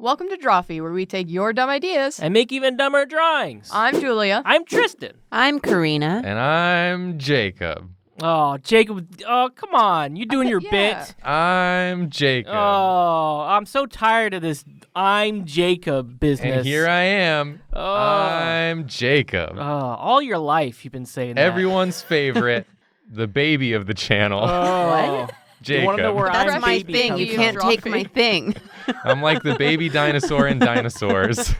Welcome to Drawfee, where we take your dumb ideas and make even dumber drawings. I'm Julia. I'm Tristan. I'm Karina. And I'm Jacob. Oh, Jacob. Oh, come on. You doing your bit. I'm Jacob. Oh, I'm so tired of this I'm Jacob business. And here I am. Oh. I'm Jacob. All your life you've been saying that. Everyone's favorite, the baby of the channel. What? Jacob. You want to know where That's I'm my baby thing. comes You from. can't take my thing. I'm like the baby dinosaur in Dinosaurs.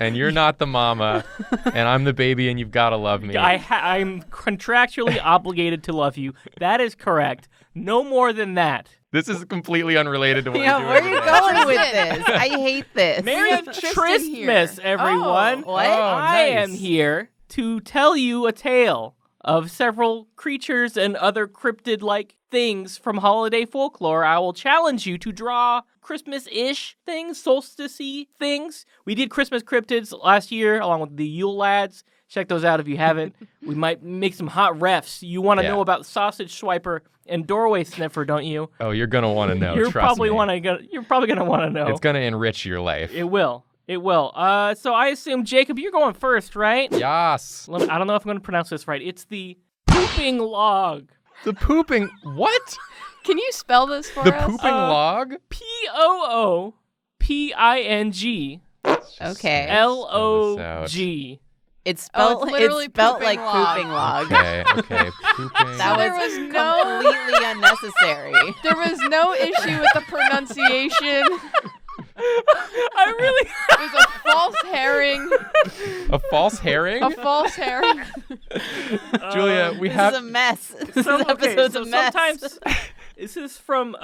And you're not the mama, and I'm the baby, and you've got to love me. I'm contractually obligated to love you. That is correct. No more than that. This is completely unrelated to what Yeah, we're where doing are you today. going with this? I hate this. Merry Tristan here. Christmas, everyone. Oh, what? I nice. am here to tell you a tale of several creatures and other cryptid-like things from holiday folklore. I will challenge you to draw Christmas-ish things, solstice-y things. We did Christmas cryptids last year along with the Yule Lads. Check those out if you haven't. We might make some hot refs. You want to know about Sausage Swiper and Doorway Sniffer, don't you? Oh, you're going to want to know, You're trust probably me. You're probably gonna want to know. It's going to enrich your life. It will. It will. So I assume, Jacob, you're going first, right? Yas. I don't know if I'm going to pronounce this right. It's the pooping log. The pooping... What? Can you spell this for The us? pooping log? P-O-O-P-I-N-G Okay. L-O-G. It's spelled, literally it's spelled pooping like log. pooping log. Okay, pooping. That There was, was no- completely unnecessary. There was no issue with the pronunciation. I really... It was a false herring. A false herring? A false herring. Julia, we This have... is a mess. This Okay, episode's so a mess. sometimes... This is from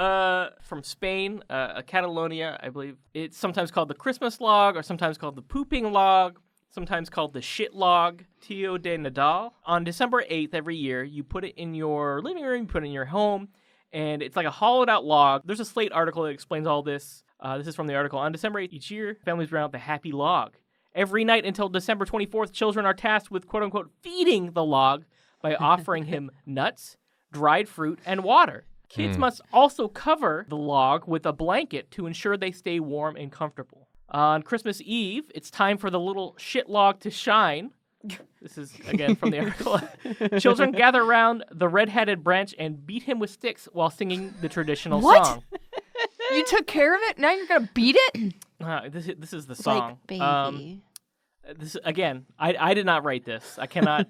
Spain, Catalonia, I believe. It's sometimes called the Christmas log, or sometimes called the pooping log, sometimes called the shit log, Tio de Nadal. On December 8th every year, you put it in your living room, you put it in your home, and it's like a hollowed out log. There's a Slate article that explains all this. This is from the article. On December 8th each year, families bring out the happy log. Every night until December 24th, children are tasked with quote-unquote feeding the log by offering him nuts, dried fruit, and water. Kids must also cover the log with a blanket to ensure they stay warm and comfortable. On Christmas Eve, it's time for the little shit log to shine. This is, again, from the article. Children gather around the red-headed branch and beat him with sticks while singing the traditional song. You took care of it? Now you're going to beat it? This is the song. Like baby. This again, I did not write this. I cannot...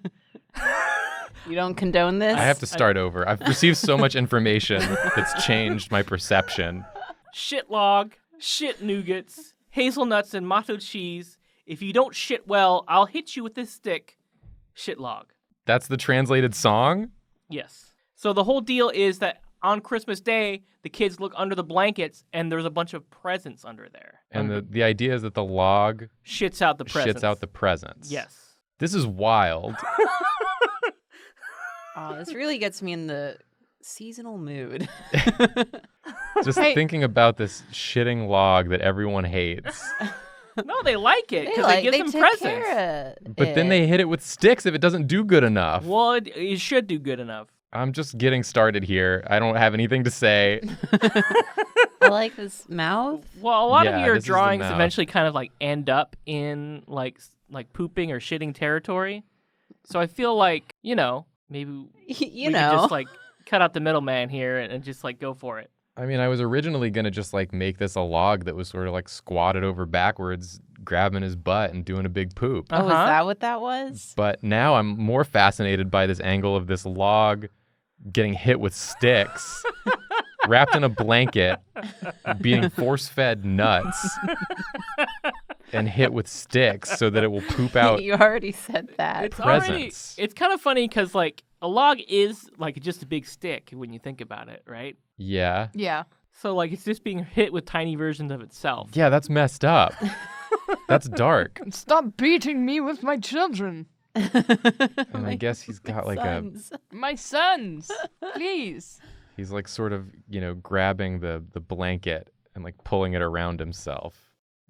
You don't condone this? I have to start over. I've received so much information that's changed my perception. Shit log, shit nougats, hazelnuts, and matzo cheese. If you don't shit well, I'll hit you with this stick. Shit log. That's the translated song? Yes. So the whole deal is that on Christmas Day, the kids look under the blankets, and there's a bunch of presents under there. And the idea is that the log Shits out the presents. shits out the presents. Yes. This is wild. Oh, this really gets me in the seasonal mood. Just Hey. thinking about this shitting log that everyone hates. No, they like it because they it gives they them take presents. care of But then it. they hit it with sticks if it doesn't do good enough. Well, it should do good enough. I'm just getting started here. I don't have anything to say. I like this mouth. Well, a lot Yeah, of your this is the drawings mouth. eventually kind of like end up in like pooping or shitting territory. So I feel like, maybe You we know. could just like cut out the middleman here and just like go for it. I mean, I was originally going to just like make this a log that was sort of like squatted over backwards, grabbing his butt and doing a big poop. Oh, is Uh-huh. that what that was? But now I'm more fascinated by this angle of this log getting hit with sticks, wrapped in a blanket, being force-fed nuts, and hit with sticks so that it will poop out. You already said that. It's presents. It's kind of funny because like a log is like just a big stick when you think about it, right? Yeah. Yeah. So like it's just being hit with tiny versions of itself. Yeah, that's messed up. That's dark. Stop beating me with my children. And I guess he's got like Sons. My sons. Please. he's like sort of, grabbing the blanket and like pulling it around himself.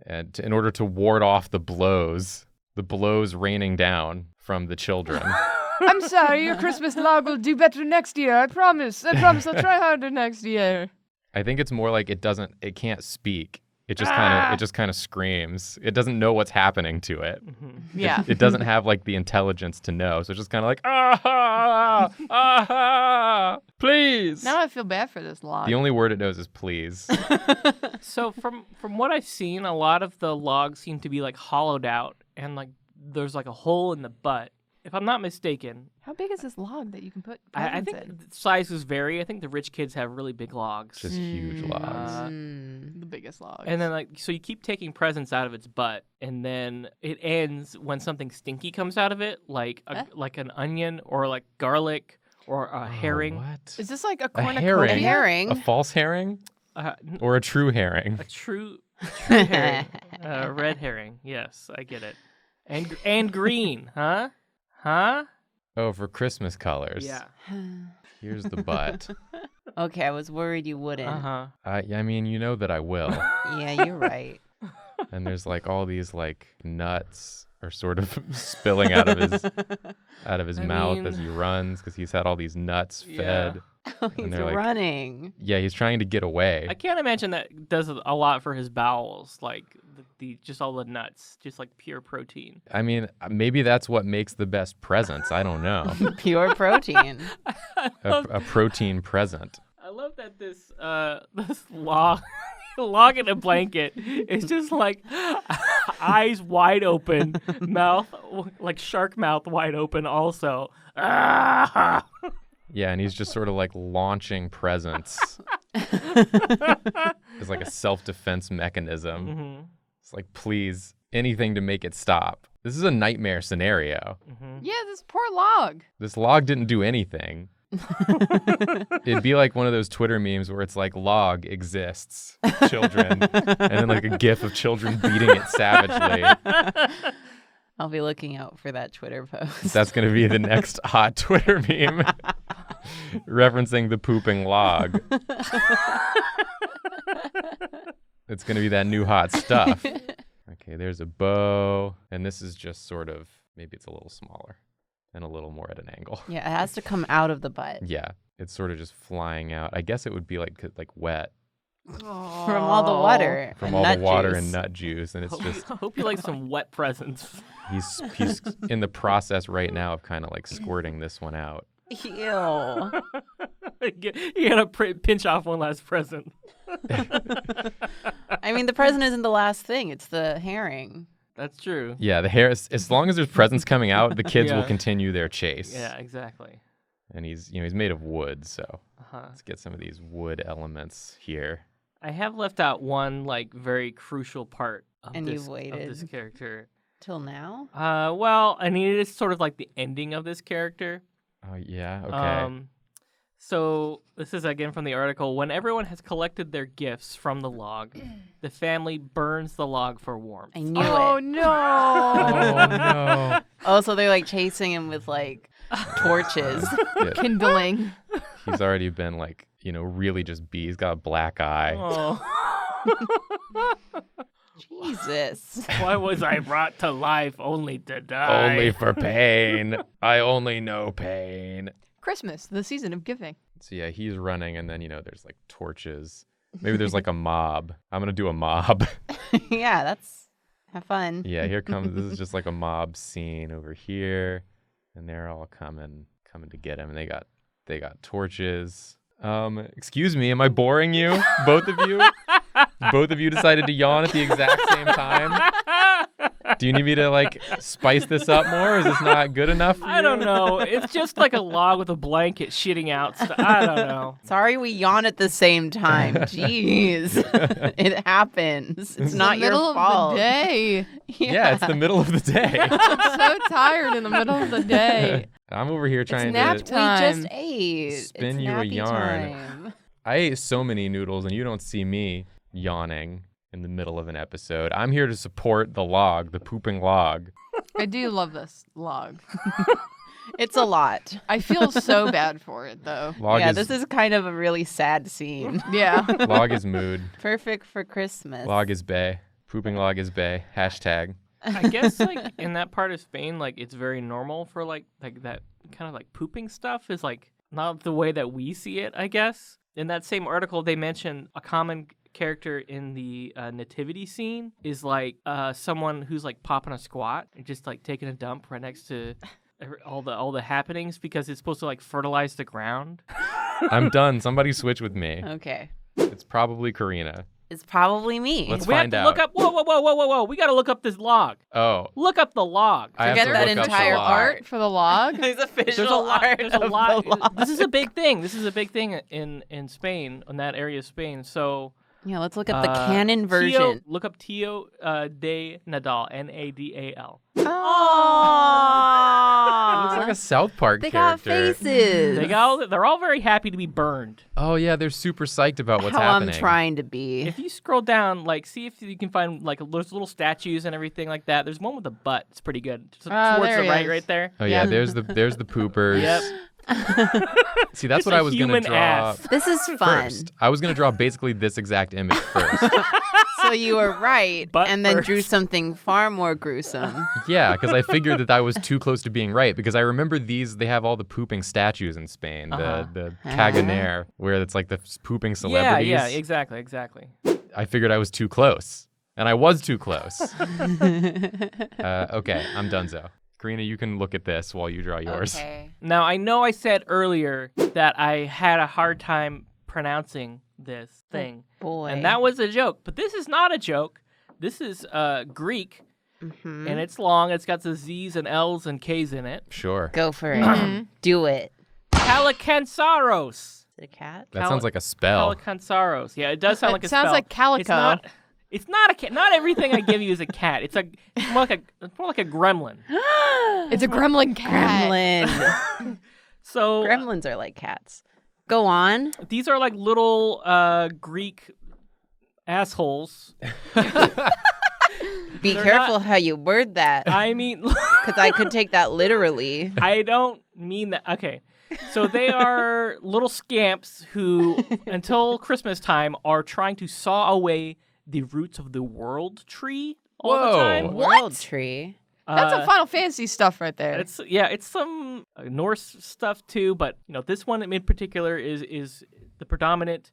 And in order to ward off the blows raining down from the children. I'm sorry, your Christmas log will do better next year. I promise. I promise I'll try harder next year. I think it's more like it can't speak. It just kind of screams. It doesn't know what's happening to it. Yeah. It doesn't have like the intelligence to know. So it's just kind of like, please. Now I feel bad for this log. The only word it knows is please. So from what I've seen, a lot of the logs seem to be like hollowed out, and like there's like a hole in the butt. If I'm not mistaken, How big is this log that you can put I presents think in? sizes vary. I think the rich kids have really big logs. Just huge logs. The biggest log. And then like so you keep taking presents out of its butt, and then it ends when something stinky comes out of it, like like an onion or like garlic or a herring. What? Is this like a A cornucopia? herring? Herring. A false herring? Or a true herring? A true herring. Red herring. Yes, I get it. And green, huh? Huh? Oh, for Christmas colors. Yeah. Here's the butt. Okay, I was worried you wouldn't. Uh-huh. I mean, you know that I will. Yeah, you're right. And there's like all these like nuts are sort of spilling out of his mouth as he runs because he's had all these nuts fed. Oh, he's they're like- running. Yeah, he's trying to get away. I can't imagine that does a lot for his bowels, like the just all the nuts, just like pure protein. I mean, maybe that's what makes the best presents. I don't know. Pure protein. A protein present. I love that this this log in a blanket is just like eyes wide open, mouth like shark mouth wide open also. Yeah, and he's just sort of like launching presents. It's like a self-defense mechanism. Mm-hmm. It's like, please, anything to make it stop. This is a nightmare scenario. Mm-hmm. Yeah, this poor log. This log didn't do anything. It'd be like one of those Twitter memes where it's like, log exists, children, and then like a gif of children beating it savagely. I'll be looking out for that Twitter post. That's going to be the next hot Twitter meme referencing the pooping log. It's going to be that new hot stuff. Okay, there's a bow. And this is just sort of, maybe it's a little smaller and a little more at an angle. Yeah, it has to come out of the butt. Yeah, it's sort of just flying out. I guess it would be like wet From all the water. from and all nut the water juice. and nut juice. And it's just, Hope you like some wet presents. he's in the process right now of kind of like squirting this one out. Ew. You gotta pinch off one last present. I mean, the present isn't the last thing. It's the herring. That's true. Yeah, the hair, as long as there's presents coming out, the kids will Yeah. continue their chase. Yeah, exactly. And he's made of wood, so Uh-huh. let's get some of these wood elements here. I have left out one like very crucial part of And this, you've waited. of this character. Till now? Well, I mean, it is sort of like the ending of this character. Oh, yeah, okay. So this is again from the article. When everyone has collected their gifts from the log, the family burns the log for warmth. I knew Oh it. no! Oh, no. Oh, so they're like chasing him with like torches. Yeah, Kindling. he's already been like, really just beat. He's got a black eye. Oh, Jesus. why was I brought to life only to die? Only for pain. I only know pain. Christmas, the season of giving. So yeah, he's running, and then, there's like torches. Maybe there's like a mob. I'm going to do a mob. Yeah, have fun. Yeah, here comes, this is just like a mob scene over here. And they're all coming to get him. And they got torches. Excuse me, am I boring you? Both of you? Both of you decided to yawn at the exact same time? Do you need me to like spice this up more? Is this not good enough for you? I don't know. It's just like a log with a blanket shitting out. I don't know. Sorry we yawn at the same time. Jeez. It happens. It's not your Middle fault. of the day. Yeah, it's the middle of the day. I'm so tired in the middle of the day. I'm over here trying nap to time. We just ate. Spin It's you a nappy yarn. time. I ate so many noodles and you don't see me yawning in the middle of an episode. I'm here to support the log, the pooping log. I do love this log. It's a lot. I feel so bad for it though. Log Yeah, is this is kind of a really sad scene. Yeah. log is mood. Perfect for Christmas. Log is bae. Pooping log is bae. Hashtag. I guess like in that part of Spain, like it's very normal for like that kind of like pooping stuff is like not the way that we see it, I guess. In that same article, they mention a common character in the nativity scene is like someone who's like popping a squat and just like taking a dump right next to all the happenings because it's supposed to like fertilize the ground. I'm done. Somebody switch with me. Okay. It's probably Karina. It's probably me. Let's We have find to out. look up. Whoa! We got to look up this log. Oh, Look up the log. I have Forget to that look up the entire log. part. For the log? There's There's a official lot. art There's a of lot. the log. This is a big thing. This is a big thing in Spain, in that area of Spain. So Yeah, let's look up the canon version. Look up Tio de Nadal, Nadal. Oh, Looks like a South Park they got character. faces. They're all very happy to be burned. Oh yeah, they're super psyched about what's How happening. I'm trying to be. If you scroll down, like, see if you can find like those little statues and everything like that. There's one with a butt. It's pretty good. Towards there the he right, is. right there. Oh yeah, Yeah. there's the poopers. Yep. See, that's Just what a I was gonna human draw ass. This is fun. first. I was gonna draw basically this exact image first. So you were right, Butt and then first. drew something far more gruesome. Yeah, because I figured that I was too close to being right. Because I remember they have all the pooping statues in Spain, the Caganer, where it's like the pooping celebrities. Yeah, exactly. I figured I was too close, and I was too close. Okay, I'm donezo. Karina, you can look at this while you draw yours. Okay. Now I know I said earlier that I had a hard time pronouncing this thing, Boy. and that was a joke. But this is not a joke. This is Greek, Mhm. and it's long. It's got the Z's and L's and K's in it. Sure. Go for it. Do it. KALLIKANTZAROS. Is it a cat? That sounds like a spell. KALLIKANTZAROS. Yeah, it does sound like a It sounds spell. like calico. It's not a cat. Not everything I give you is a cat. It's more like a gremlin. It's a gremlin cat. Gremlin. So Gremlins are like cats. Go on. these are like little Greek assholes. Be They're careful how you word that, I mean, because I could take that literally. I don't mean that. Okay. So they are little scamps who, until Christmas time, are trying to saw away the roots of the world tree all the Whoa. time. World tree. That's some Final Fantasy stuff right there. It's some Norse stuff too, but this one in particular is the predominant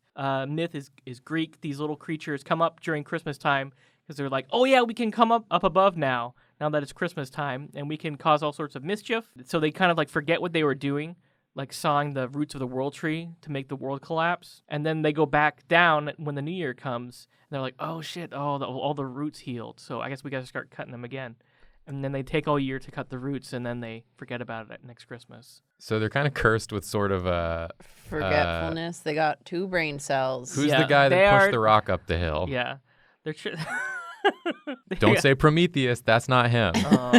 myth is Greek. These little creatures come up during Christmas time because they're like, oh yeah, we can come up above now that it's Christmas time, and we can cause all sorts of mischief. So they kind of like forget what they were doing, like sawing the roots of the world tree to make the world collapse, and then they go back down when the new year comes, and they're like, oh shit, all the roots healed, so I guess we gotta start cutting them again. And then they take all year to cut the roots, and then they forget about it next Christmas. So they're kind of cursed with sort of a. Forgetfulness. They got 2 brain cells. Who's Yeah, the guy they that pushed are- the rock up the hill? Yeah, they're. Don't say Prometheus. That's not him. Oh.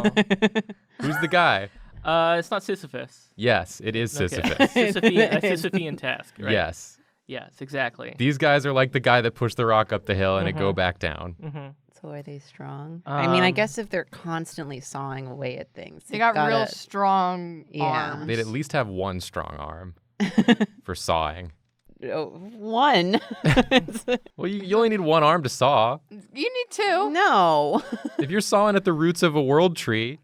Who's the guy? It's not Sisyphus. Yes, it is Okay. Sisyphus. A Sisyphean task, right? Yes. Yes, exactly. These guys are like the guy that pushed the rock up the hill and it go back down. Mm-hmm. So are they strong? I mean, I Um, guess if they're constantly sawing away at things, They got real gotta- strong Yeah. arms. They'd at least have one strong arm for sawing. Oh, one. Well, you only need one arm to saw. You need 2. No, If you're sawing at the roots of a world tree,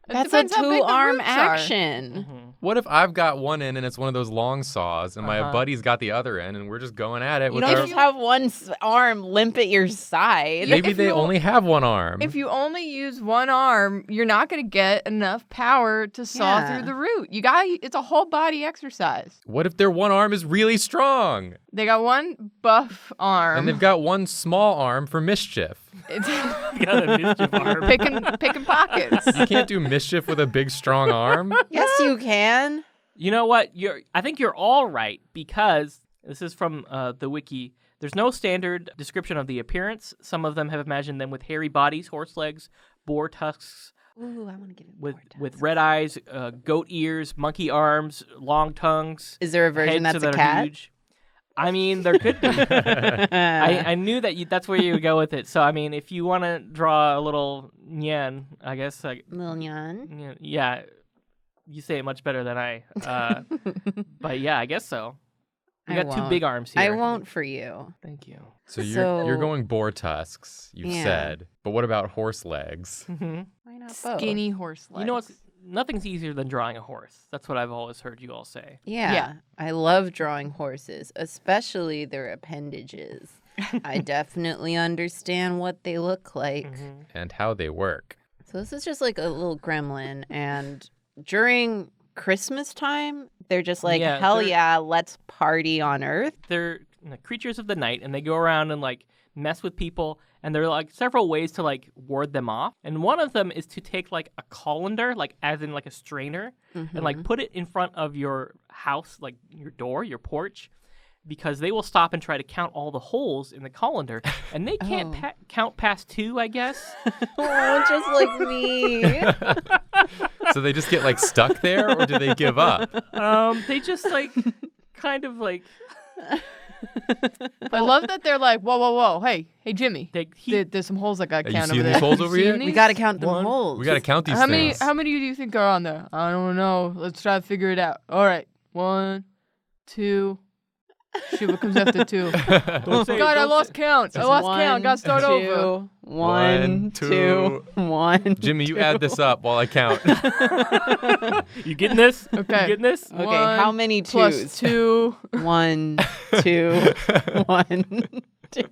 It that's a depends how big the 2-arm roots are. action. what if I've got one end and it's one of those long saws and my Uh-huh. buddy's got the other end and we're just going at it You with don't our... just have one arm limp at your side. Maybe if they you- only have one arm. If you only use one arm, you're not going to get enough power to saw Yeah. through the root. It's a whole body exercise. What if their one arm is really strong? They got one buff arm. And they've got one small arm for mischief. It's Got a mischief arm. picking pockets. You can't do mischief with a big, strong arm. Yes, you can. You know what? I think you're all right, because this is from the wiki. There's no standard description of the appearance. Some of them have imagined them with hairy bodies, horse legs, boar tusks, Ooh, I want to get it with red eyes, goat ears, monkey arms, long tongues. Is there a version heads that's a that are cat? huge. I mean, there could be. I knew that that's where you would go with it. So, I mean, if you want to draw a little nyan, I guess, Lil Nyan. yeah, you say it much better than I. But yeah, I guess so. You I got 2 won't. big arms here. I won't for you. Thank you. So you're So- going boar tusks, you've Yeah. said. But what about horse legs? Mm-hmm. Why not both? Skinny horse legs. You know what's nothing's easier than drawing a horse. That's what I've always heard you all say. Yeah. I love drawing horses, especially their appendages. I definitely understand what they look like. And how they work. So this is just like a little gremlin, and during Christmas time, they're just like, Yeah, hell they're- yeah, let's party on Earth. They're creatures of the night, and they go around and like mess with people. And there are like several ways to like ward them off. And one of them is to take like a colander, like as in like a strainer, and like put it in front of your house, like your door, your porch, because they will stop and try to count all the holes in the colander, and they can't count past 2, I guess. Oh, just like me. So they just get like stuck there, or do they give up? They just like kind of like I love that they're like, whoa, whoa, whoa, hey, Jimmy. he, There's some holes I got Hey, count you over see there. these holes over Seeing here? these? We got to count the One. holes. We got to count these How many? things. How many do you think are on there? I don't know. Let's try to figure it out. All right, 1, 2. Shoot, what comes after 2? don't say it, God, I don't lost say- count. I lost count. Got to start over. 1, 2, 1. Jimmy, you add this up while I count. You getting this? Okay. You getting this? Okay, 1 how many plus twos? 2. 1, 2, 1, 2.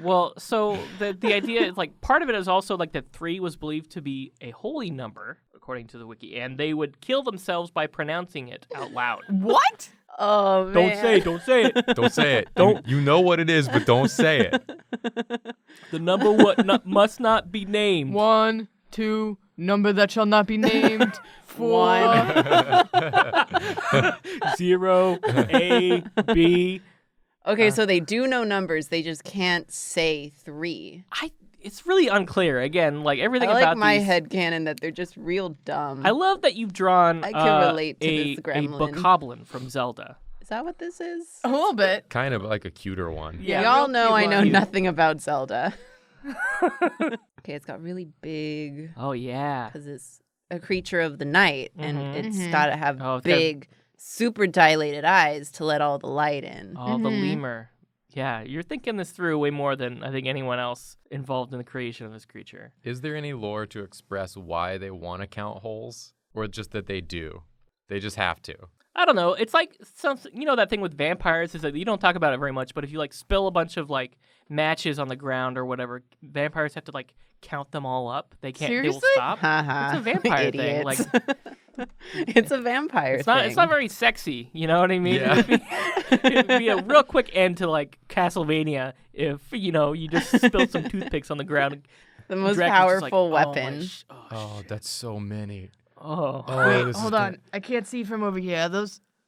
Well, so the idea is like part of it is also like that 3 was believed to be a holy number according to the wiki, and they would kill themselves by pronouncing it out loud. What? Oh, man. Don't say it. Don't say it. You know what it is, but don't say it. The number must not be named. 1, 2. Number that shall not be named. 4. 0, A, B. Okay, so they do know numbers. They just can't say 3. It's really unclear. Again, like everything I like about my these. headcanon that they're just real dumb. I love that you've drawn I can relate to a, this a gremlin. bokoblin from Zelda. Is that what this is? A little bit. Kind of like a cuter one. Yeah, Y'all real know cute I know one. nothing about Zelda. Okay, it's got really big, Oh yeah. because it's a creature of the night, and it's got to have Oh, it's got- big, super dilated eyes to let all the light in. Oh, the lemur. Yeah, you're thinking this through way more than I think anyone else involved in the creation of this creature. Is there any lore to express why they want to count holes? Or just that they do? They just have to. I don't know. It's like that thing with vampires is that you don't talk about it very much, but if you like spill a bunch of like matches on the ground or whatever, vampires have to like count them all up. They can't. They will Seriously? stop. Haha. It's a vampire thing. Idiots. Like It's a vampire it's not. thing. It's not very sexy. You know what I mean? Yeah. It'd be a real quick end to like Castlevania if you just spilled some toothpicks on the ground. the most Dracula's just like, powerful "Oh, my weapon. Oh, that's so many. Oh. Wait, this is hold gonna- on. I can't see from over here.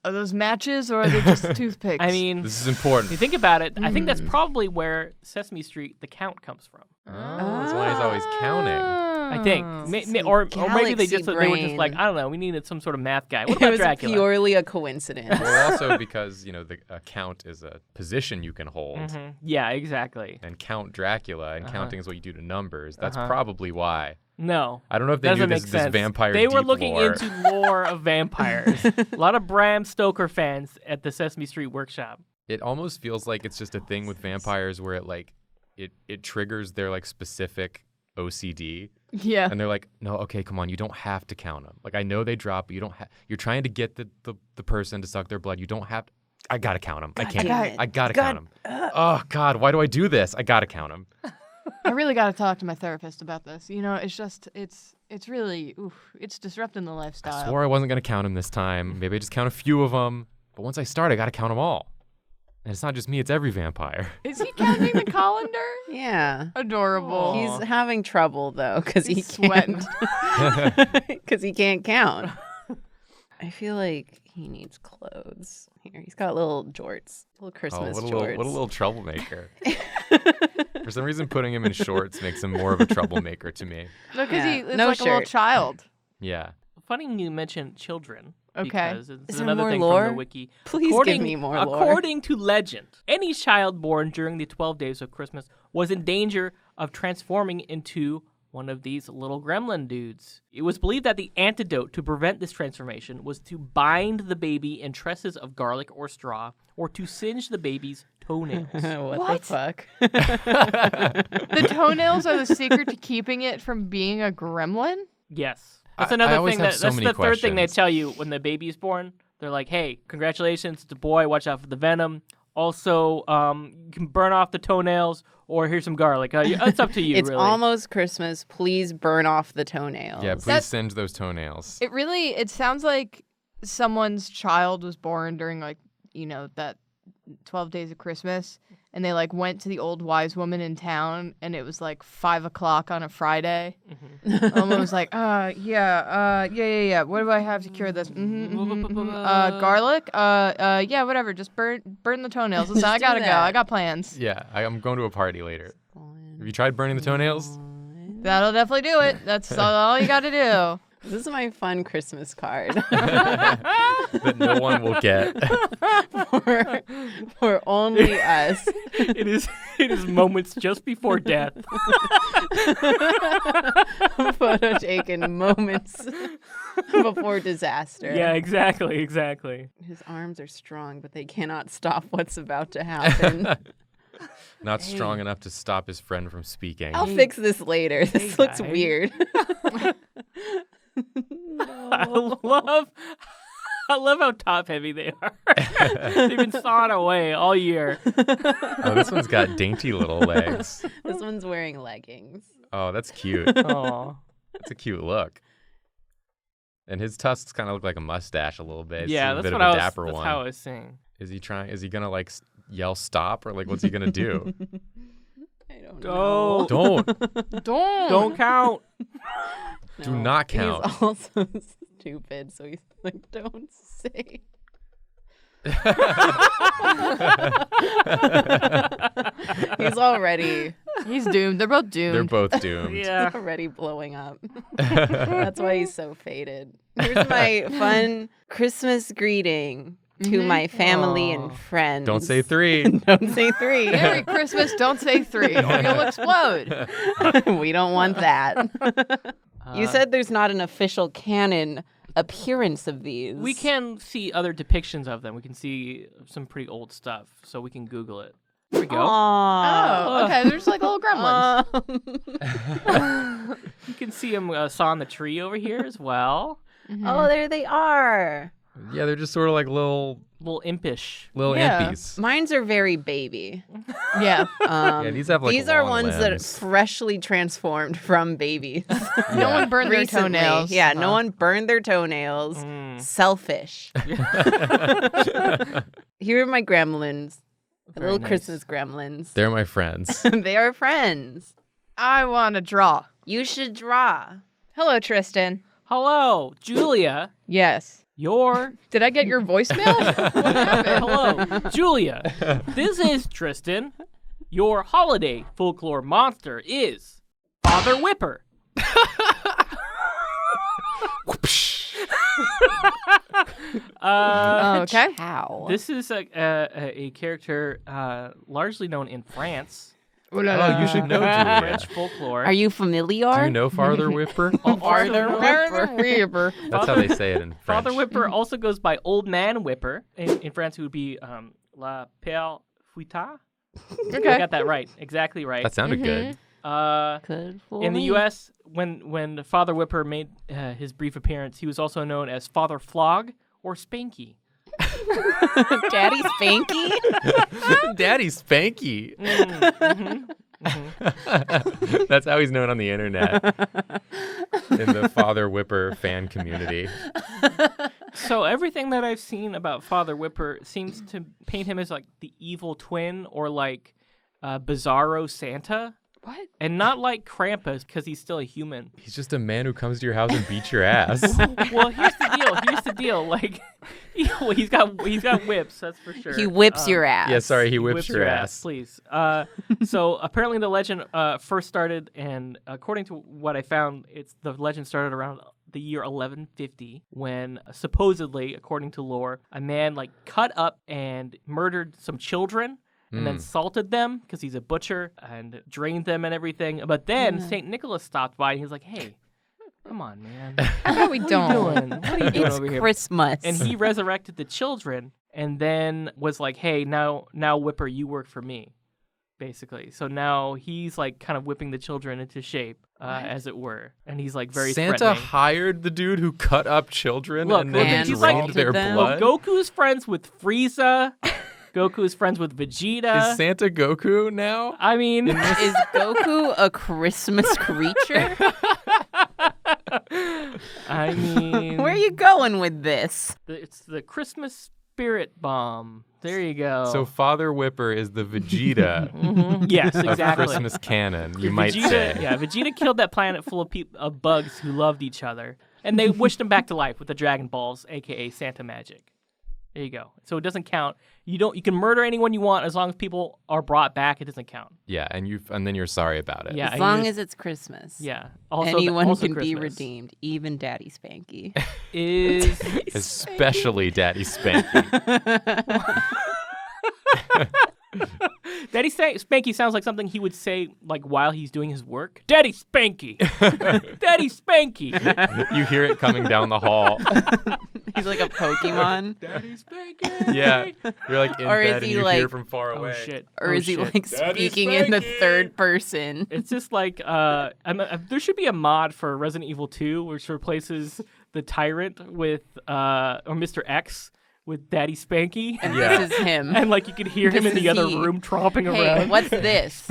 Are those matches or are they just toothpicks? I mean, This is if important. you think about it, I think that's probably where Sesame Street, the count, comes from. Oh, that's why he's always counting. I think, or maybe they galaxy were just like, brain. I don't know, we needed some sort of math guy. What It about was Dracula? purely a coincidence. Well, also because, a count is a position you can hold. Mhm. Yeah, exactly. And Count Dracula, and counting is what you do to numbers. That's Uh-huh. probably why. No. I don't know if they Doesn't knew make this sense. vampire They were deep looking lore. into lore of vampires. A lot of Bram Stoker fans at the Sesame Street workshop. It almost feels like it's just a thing with vampires where it triggers their specific OCD, Yeah. and they're like, no, okay, come on, you don't have to count them. Like, I know they drop, but you don't have. You're trying to get the person to suck their blood. You don't have. I gotta count them. I can't. damn it. I gotta count them. Oh God, why do I do this? I gotta count them. I really got to talk to my therapist about this. It's just, it's really, it's disrupting the I lifestyle. swore I wasn't gonna count them this time. Maybe I just count a few of them. But once I start, I gotta count them all. And it's not just me; it's every vampire. Is he counting the colander? Yeah. Adorable. He's having trouble though because he He's sweating. because he can't count. I feel like he needs clothes. Here, he's got little jorts, little Christmas jorts. What a little troublemaker. For some reason, putting him in shorts makes him more of a troublemaker to me. No, because Yeah. he is No like a little shirt. child. Yeah. Funny you mentioned children. Okay. Because it's Is there another more thing lore? from the wiki. Please give me more lore. According to legend, any child born during the 12 days of Christmas was in danger of transforming into one of these little gremlin dudes. It was believed that the antidote to prevent this transformation was to bind the baby in tresses of garlic or straw, or to singe the baby's toenails. What the fuck? The toenails are the secret to keeping it from being a gremlin? Yes. That's I another always thing. have so That's many the third thing they questions. tell you when the baby's born. They're like, "Hey, congratulations, it's a boy. Watch out for the venom. Also, you can burn off the toenails, or here's some garlic. It's up to you. It's really. almost Christmas. Please burn off the toenails. Yeah, please singe those toenails. It sounds like someone's child was born during like, that 12 days of Christmas, and they like went to the old wise woman in town, and it was like 5 o'clock on a Friday. Mm-hmm. Woman was like, yeah. What do I have to cure this? Garlic? Yeah, whatever. Just burn the toenails. Listen, I Just do gotta go. that. I got plans. Yeah, I'm going to a party later. Have you tried burning the toenails? That'll definitely do it. That's all you gotta do. This is my fun Christmas card That no one will get. for only us. It is moments just before death. Photo taken moments before disaster. Yeah, exactly. His arms are strong, but they cannot stop what's about to happen. Not strong enough to stop his friend from speaking. I'll fix this later. This looks guy. weird. I love how top heavy they are. They've been sawing away all year. Oh, this one's got dainty little legs. This one's wearing leggings. Oh, that's cute. Aw. That's a cute look. And his tusks kind of look like a mustache a little bit. Yeah, Seem a that's bit what of I a was. dapper That's one. how I was saying. Is he gonna like yell stop, or like what's he gonna do? I don't Oh, know. don't count. Do not count. He's also stupid, so he's like, don't say. He's already He's doomed. They're both doomed. They're both doomed. Yeah. already blowing up. That's why he's so faded. Here's my fun Christmas greeting to my family and friends. Don't say 3. Don't say 3. Merry Christmas, don't say 3 or you'll explode. We don't want that. You said there's not an official canon appearance of these. We can see other depictions of them. We can see some pretty old stuff, so we can Google it. There we go. Aww. Oh, okay. There's like little gremlins. You can see them sawing the tree over here as well. Oh, there they are. Yeah, they're just sort of like little Impish. Yeah. impies. Mines are very baby. Yeah. Yeah, these have like These are long ones that are limbs. freshly transformed from babies. No one burned their Recently. toenails. Yeah, no one burned their toenails. Selfish. Here are my gremlins. The Very little nice. Christmas gremlins. They're my friends. They are friends. I want to draw. You should draw. Hello, Tristan. Hello, Julia. Yes. Did I get your voicemail? What happened? Hello, Julia. This is Tristan. Your holiday folklore monster is Father Whipper. Okay. How? This is a character largely known in France. Oh, you should know, Julia. French folklore. Are you familiar? Do you know Farther Whipper? Father Whipper. That's how they say it in French. Father Whipper also goes by Old Man Whipper. In France, it would be La Père Fouettard. I got that right. Exactly right. That sounded good. Good for In the me. U.S., when Father Whipper made his brief appearance, he was also known as Father Flog or Spanky. Daddy Spanky? Daddy Spanky. That's how he's known on the internet. In the Father Whipper fan community. So everything that I've seen about Father Whipper seems to paint him as like the evil twin or like Bizarro Santa. What? And not like Krampus because he's still a human. He's just a man who comes to your house and beats your ass. Well, here's the deal. Like, he's got whips, that's for sure. He whips your ass. Yeah, sorry, he whips your ass. please. So apparently the legend first started, and according to what I found, the legend started around the year 1150 when supposedly, according to lore, a man like cut up and murdered some children. And then salted them because he's a butcher and drained them and everything. But then St. Nicholas stopped by and he was like, "Hey, come on, man. No, we don't. What are you doing It's over here?" Christmas. And he resurrected the children and then was like, "Hey, now Whipper, you work for me." basically. So now he's like kind of whipping the children into shape, as it were, and he's like very Santa threatening. hired the dude who cut up children Look, and then he's drained like- their them. blood. Goku's friends with Frieza. Goku's friends with Vegeta. Is Santa Goku now? I mean, Is Goku a Christmas creature? I mean, Where are you going with this? it's the Christmas spirit bomb. There you go. So Father Whipper is the Vegeta Yes, of exactly. Christmas canon, you Vegeta, might say. Yeah, Vegeta killed that planet full of bugs who loved each other, and they wished him back to life with the Dragon Balls, aka Santa magic. There you go. So it doesn't count. You can murder anyone you want as long as people are brought back. It doesn't count. Yeah, and then you're sorry about it. Yeah, As and long you as it's Christmas. yeah. Also, Anyone also can be Christmas redeemed, even Daddy Spanky. Is Especially Daddy Spanky. Daddy Spanky sounds like something he would say like while he's doing his work. Daddy Spanky, Daddy Spanky. You hear it coming down the hall. He's like a Pokemon. Daddy Spanky. Yeah, you're like in Or is bed and he you like- hear from far Oh away. shit. Or Oh, is he shit. like speaking in the third person? It's just like there should be a mod for Resident Evil 2 which replaces the tyrant with or Mr. X with Daddy Spanky. And Yeah. this is him. And like you could hear him This in the is other he. room tromping Hey, around. what's this?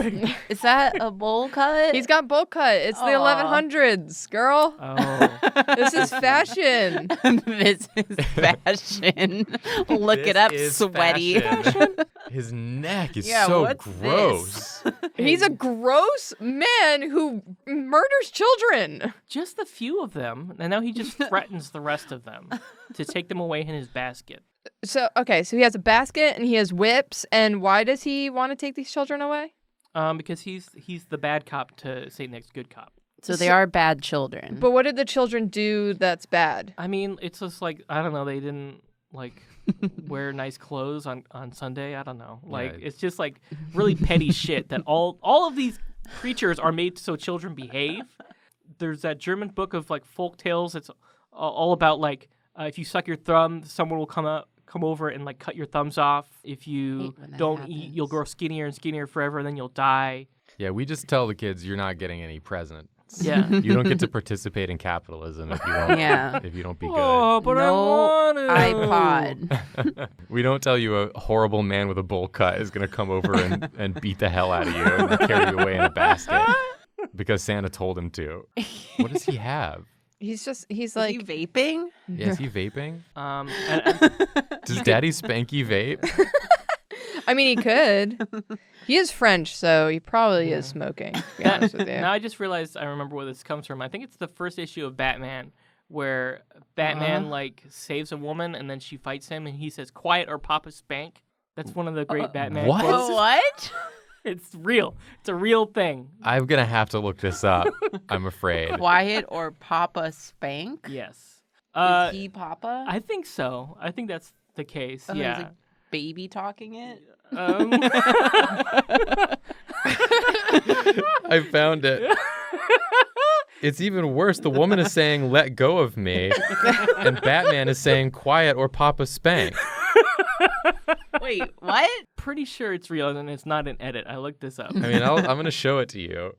Is that a bowl cut? He's got bowl cut. It's the Aw. 1100s, girl. Oh. This is fashion. This is fashion. Look This it up, is sweaty. fashion. His neck is Yeah, so what's gross. He's a gross man who murders children. Just a few of them, and now he just threatens the rest of them to take them away in his basket. So he has a basket and he has whips. And why does he want to take these children away? Because he's the bad cop to Satan's good cop. So they are bad children. But what did the children do that's bad? I mean, it's just like I don't know. They didn't like wear nice clothes on Sunday. I don't know. Like Yeah. it's just like really petty shit that all of these creatures are made so children behave. There's that German book of like folk tales. It's all about like if you suck your thumb, someone will come over and like cut your thumbs off. If you Hate when that don't eat, you'll happens. grow skinnier and skinnier forever, and then you'll die. Yeah, we just tell the kids you're not getting any presents. Yeah. You don't get to participate in capitalism if you don't. Yeah. If you don't be good. Oh, but No I want to. iPod. We don't tell you a horrible man with a bowl cut is going to come over and beat the hell out of you and carry you away in a basket because Santa told him to. What does he have? He's Is like, he vaping? Yeah, is he vaping? And Does Daddy Spanky vape? I mean, he could. He is French, so he probably is smoking, to be honest with you. now I just realized I remember where this comes from. I think it's the first issue of Batman where Batman like saves a woman and then she fights him and he says "Quiet or Papa Spank." That's one of the great Batman what? quotes. What? It's real. It's a real thing. I'm going to have to look this up, I'm afraid. Quiet or Papa Spank? Yes. Is he Papa? I think so. I think that's the case. Oh, there's yeah. a baby talking it? I found it. It's even worse. The woman is saying, "Let go of me," and Batman is saying, "Quiet or Papa Spank." Wait, what? Pretty sure it's real and it's not an edit. I looked this up. I mean, I'm going to show it to you,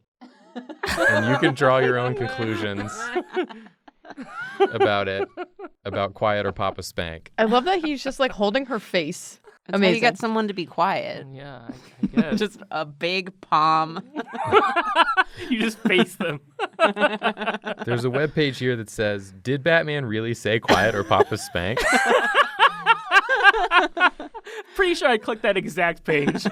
and you can draw your own conclusions about it, about Quiet or Papa Spank. I love that he's just like holding her face. That's how Amazing. you get someone to be quiet. Yeah, I guess. Just a big palm. You just face them. There's a webpage here that says, "Did Batman really say Quiet or Papa Spank?" Pretty sure I clicked that exact page.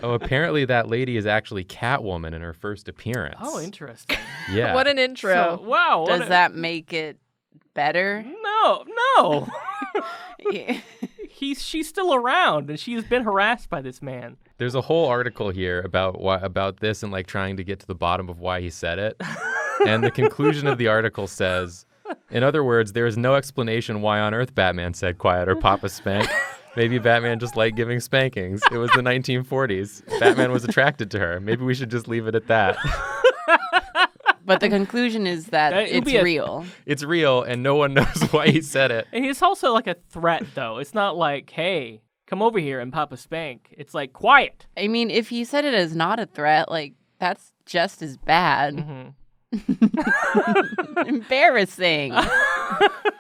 Oh, apparently that lady is actually Catwoman in her first appearance. Oh, interesting. Yeah. What an intro. So, wow. Does that make it better? No. Yeah. She's still around, and she has been harassed by this man. There's a whole article here about this and like trying to get to the bottom of why he said it. And the conclusion of the article says, in other words, there is no explanation why on earth Batman said Quiet or Papa Spank. Maybe Batman just liked giving spankings. It was the 1940s. Batman was attracted to her. Maybe we should just leave it at that. But the conclusion is that It'll it's be a- real. It's real, and no one knows why he said it. And it's also like a threat, though. It's not like, hey, come over here and pop a spank. It's like, quiet. I mean, if he said it as not a threat, like, that's just as bad. Mm-hmm. Embarrassing.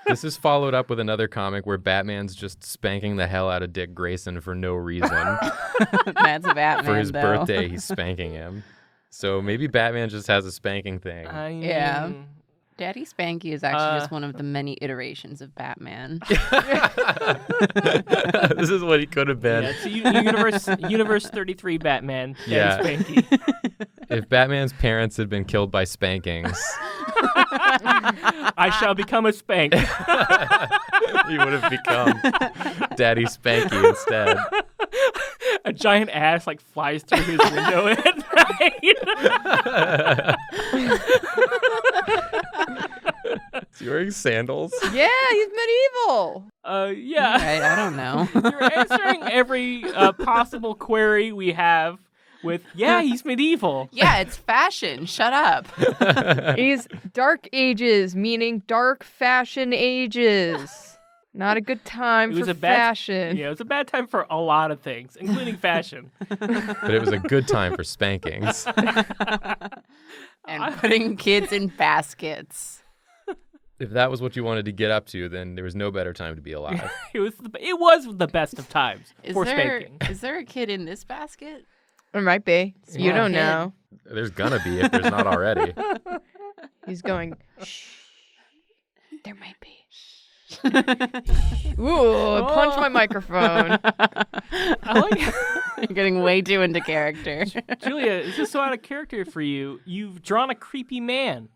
This is followed up with another comic where Batman's just spanking the hell out of Dick Grayson for no reason. That's Batman, For his though. birthday, he's spanking him. So maybe Batman just has a spanking thing. Yeah. Daddy Spanky is actually just one of the many iterations of Batman. This is what he could have been. Yeah, it's universe 33 Batman. Daddy Yeah. Spanky. If Batman's parents had been killed by spankings, I shall become a spank. he would have become Daddy Spanky instead. A giant ass like flies through his window at night. Is he wearing sandals? Yeah, he's medieval. Yeah. Right, I don't know. You're answering every possible query we have with, yeah, he's medieval. Yeah, it's fashion. Shut up. He's dark ages, meaning dark fashion ages. Not a good time It was for a bad- fashion. Yeah, it was a bad time for a lot of things, including fashion. But it was a good time for spankings. And putting kids in baskets. If that was what you wanted to get up to, then there was no better time to be alive. It was the best of times for spanking. Is there a kid in this basket? It might be. You Yeah. don't know. There's gonna be if there's not already. He's going, shh. There might be. Ooh, I punched my microphone. I like You're getting way too into character. Julia, is this so out of character for you? You've drawn a creepy man.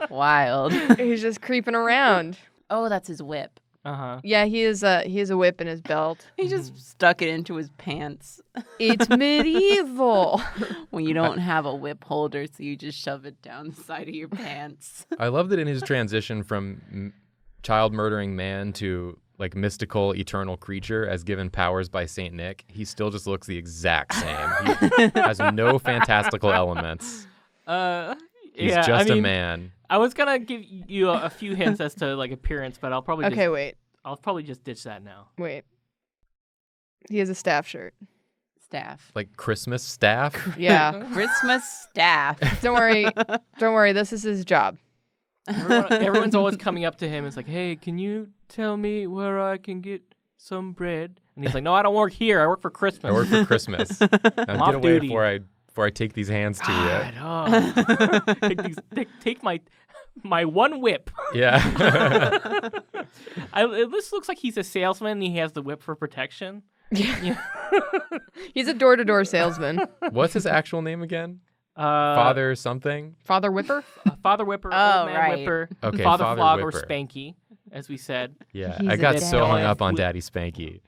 Wild. He's just creeping around. Oh, that's his whip. Uh-huh. Yeah, he has a whip in his belt. He just stuck it into his pants. It's medieval. When you don't have a whip holder, so you just shove it down the side of your pants. I love that in his transition from child murdering man to like mystical eternal creature as given powers by Saint Nick, he still just looks the exact same. He has no fantastical elements. He's Yeah, just I mean, a man. I was gonna give you a few hints as to like appearance, but I'll probably Okay, I'll just ditch that now. wait. He has a staff shirt. Staff. Like Christmas staff. Yeah. Christmas staff. Don't worry. This is his job. Everyone's always coming up to him. It's like, hey, can you tell me where I can get some bread? And he's like, no, I don't work here. I work for Christmas. I work for Christmas. Now Off get away duty. before I take these hands to you. God, oh. take my one whip. Yeah. This looks like he's a salesman and he has the whip for protection. Yeah. He's a door-to-door salesman. What's his actual name again? Father Father something? Father Whipper? Father Whipper, Oh, old man right. Whipper, Okay, Father Father Flog or Whipper. Spanky, as we said. Yeah. He's I a got bit so hung annoying. up on Daddy Spanky.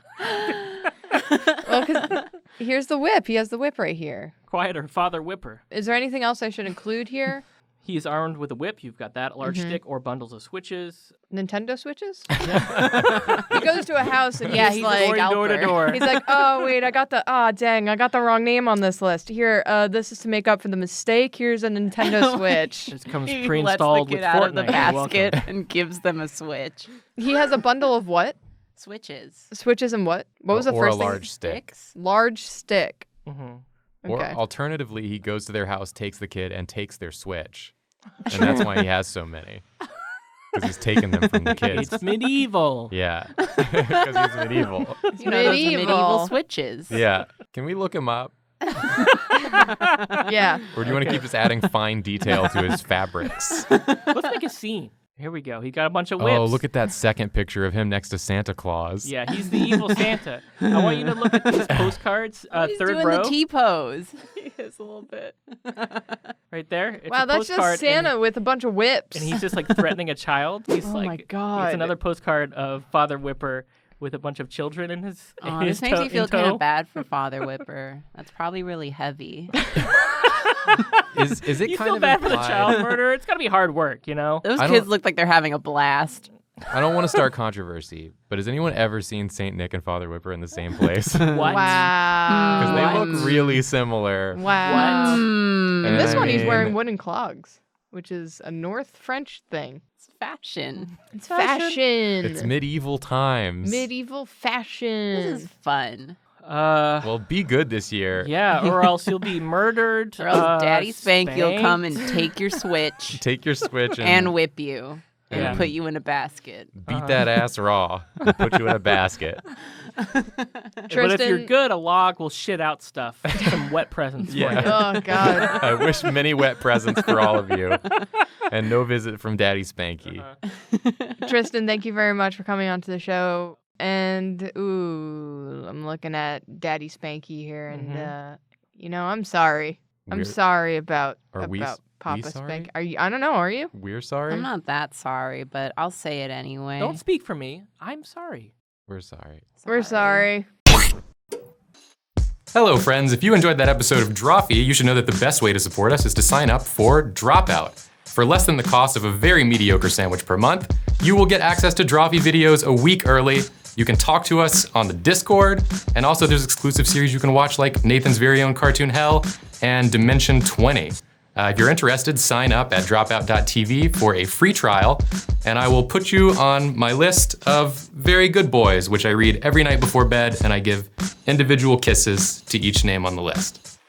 Well, because here's the whip. He has the whip right here. Quieter, Father Whipper. Is there anything else I should include here? He is armed with a whip. You've got that, a large stick or bundles of switches. Nintendo Switches? He goes to a house and Yeah, he's he's like, Going door to Alper. door. he's like, oh wait, I got the wrong name on this list. Here, this is to make up for the mistake. Here's a Nintendo Switch. This comes He pre-installed lets the with kid out of the Fortnite. You're welcome. basket and gives them a switch. He has a bundle of what? Switches. Switches and what? What was the Or a first thing? large stick. Sticks. Large stick. Mhm. Or Okay. alternatively, he goes to their house, takes the kid, and takes their Switch. And that's why he has so many. Because he's taking them from the kids. It's medieval. Yeah. Because he's medieval. You know, those are Medieval. medieval switches. Yeah. Can we look him up? Yeah. Or do you want to keep just adding fine detail to his fabrics? Let's make a scene. Here we go. He got a bunch of whips. Oh, look at that second picture of him next to Santa Claus. Yeah, he's the evil Santa. I want you to look at these postcards, He's third doing row, the T-pose. He is a little bit. right there. It's Wow, a that's postcard, just Santa with a bunch of whips. and he's just like threatening a child. He's Oh like, my God. It's another postcard of Father Whipper with a bunch of children in his. Oh, in his this makes me in feel kind tow. of bad for Father Whipper. That's probably really heavy. Is it You kind feel of bad for the implied- child murder. It's gotta be hard work, you know. Those I kids don't- look like they're having a blast. I don't want to start controversy, but has anyone ever seen Saint Nick and Father Whipper in the same place? Because What? Wow. they What? look really similar. Wow. Mm. And This I one he's mean, wearing wooden clogs. which is a North French thing. It's fashion. It's fashion. It's medieval times. Medieval fashion. This is fun. Well, be good this year. Yeah, or else you'll be murdered. Or else Daddy Spanky will spanked. come and take your Switch Take your Switch and whip you and Yeah. put you in a basket. beat that ass raw and put you in a basket. But if you're Tristan- good, a log will shit out stuff. Some wet presents for you. Oh, God. I wish many wet presents for all of you. And no visit from Daddy Spanky. Tristan, thank you very much for coming onto the show. And, ooh, I'm looking at Daddy Spanky here, and, I'm sorry. I'm We're- sorry about Are we Papa sorry? Spank. Are you? I don't know. Are you? We're sorry? I'm not that sorry, but I'll say it anyway. Don't speak for me. I'm sorry. We're sorry. We're sorry. Hello, friends. If you enjoyed that episode of Drawfee, you should know that the best way to support us is to sign up for Dropout. For less than the cost of a very mediocre sandwich per month, you will get access to Drawfee videos a week early. You can talk to us on the Discord, and also there's exclusive series you can watch like Nathan's Very Own Cartoon Hell and Dimension 20. If you're interested, sign up at dropout.tv for a free trial, and I will put you on my list of very good boys, which I read every night before bed, and I give individual kisses to each name on the list.